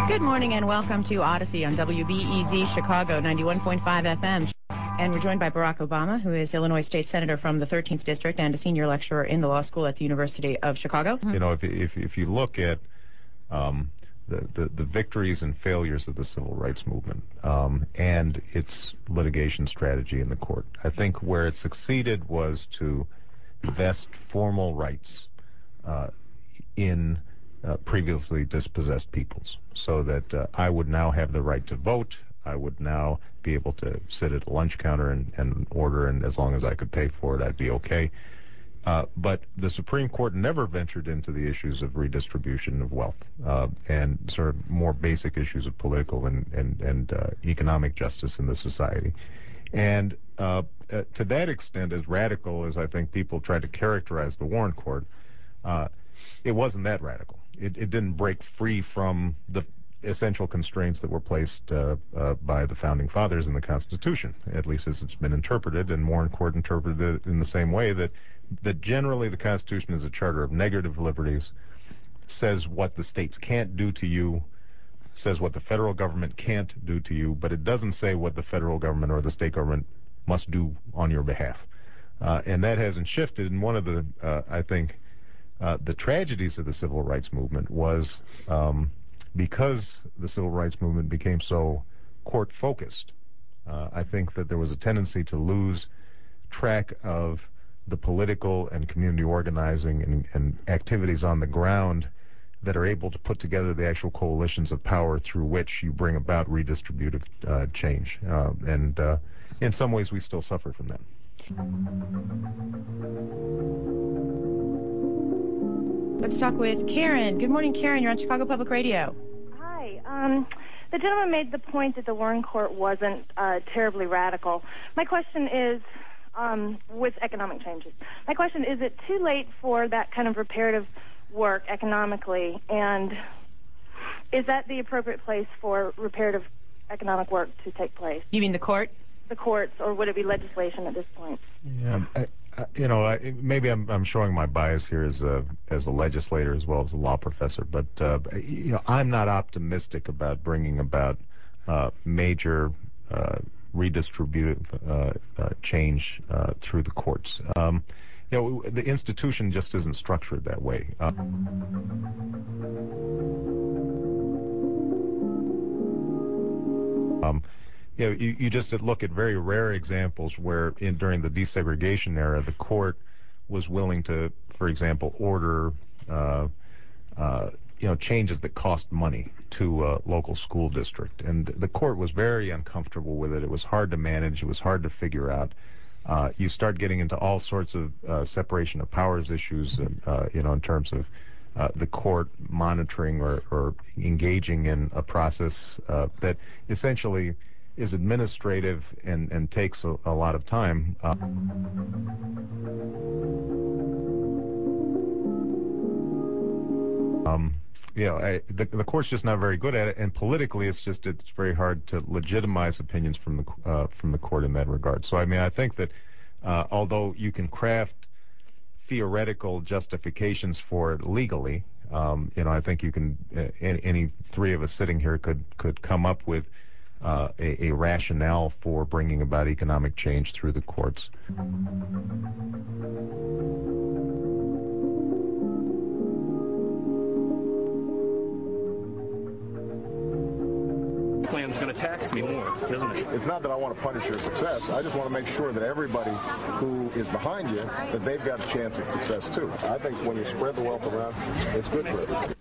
Good morning and welcome to Odyssey on WBEZ Chicago 91.5 FM. And we're joined by Barack Obama, who is Illinois State Senator from the 13th District and a senior lecturer in the law school at the University of Chicago. You know, if you look at the victories and failures of the civil rights movement and its litigation strategy in the court, I think where it succeeded was to vest formal rights in previously dispossessed peoples, so that I would now have the right to vote. I would now be able to sit at a lunch counter and order, and as long as I could pay for it, I'd be okay. But the Supreme Court never ventured into the issues of redistribution of wealth and sort of more basic issues of political and economic justice in the society. And to that extent, as radical as I think people tried to characterize the Warren Court, it wasn't that radical. It didn't break free from the essential constraints that were placed by the Founding Fathers in the Constitution, at least as it's been interpreted, and Warren Court interpreted it in the same way, that generally the Constitution is a charter of negative liberties, says what the states can't do to you, says what the federal government can't do to you, but it doesn't say what the federal government or the state government must do on your behalf. And that hasn't shifted, and one of the, I think, the tragedies of the civil rights movement was because the civil rights movement became so court-focused, I think that there was a tendency to lose track of the political and community organizing and activities on the ground that are able to put together the actual coalitions of power through which you bring about redistributive change. And in some ways, we still suffer from that. Let's talk with Karen. Good morning, Karen. You're on Chicago Public Radio. Hi. The gentleman made the point that the Warren Court wasn't terribly radical. My question is, with economic changes, my question is it too late for that kind of reparative work economically, and is that the appropriate place for reparative economic work to take place? You mean the court? The courts, or would it be legislation at this point? Yeah, you know, maybe I'm showing my bias here as a legislator as well as a law professor, but you know, I'm not optimistic about bringing about major redistributive change through the courts. You know, the institution just isn't structured that way. You know, you just look at very rare examples where during the desegregation era, the court was willing to, for example, order you know, changes that cost money to a local school district. And the court was very uncomfortable with it. It was hard to manage. It was hard to figure out. You start getting into all sorts of separation of powers issues, you know, in terms of the court monitoring or engaging in a process that essentially is administrative and takes a lot of time. You know, the court's just not very good at it, and politically, it's very hard to legitimize opinions from the court in that regard. So, I mean, I think that although you can craft theoretical justifications for it legally, you know, I think you can. Any three of us sitting here could come up with a rationale for bringing about economic change through the courts. Plan's going to tax me more, isn't it? It's not that I want to punish your success. I just want to make sure that everybody who is behind you, that they've got a chance at success too. I think when you spread the wealth around, it's good for everybody.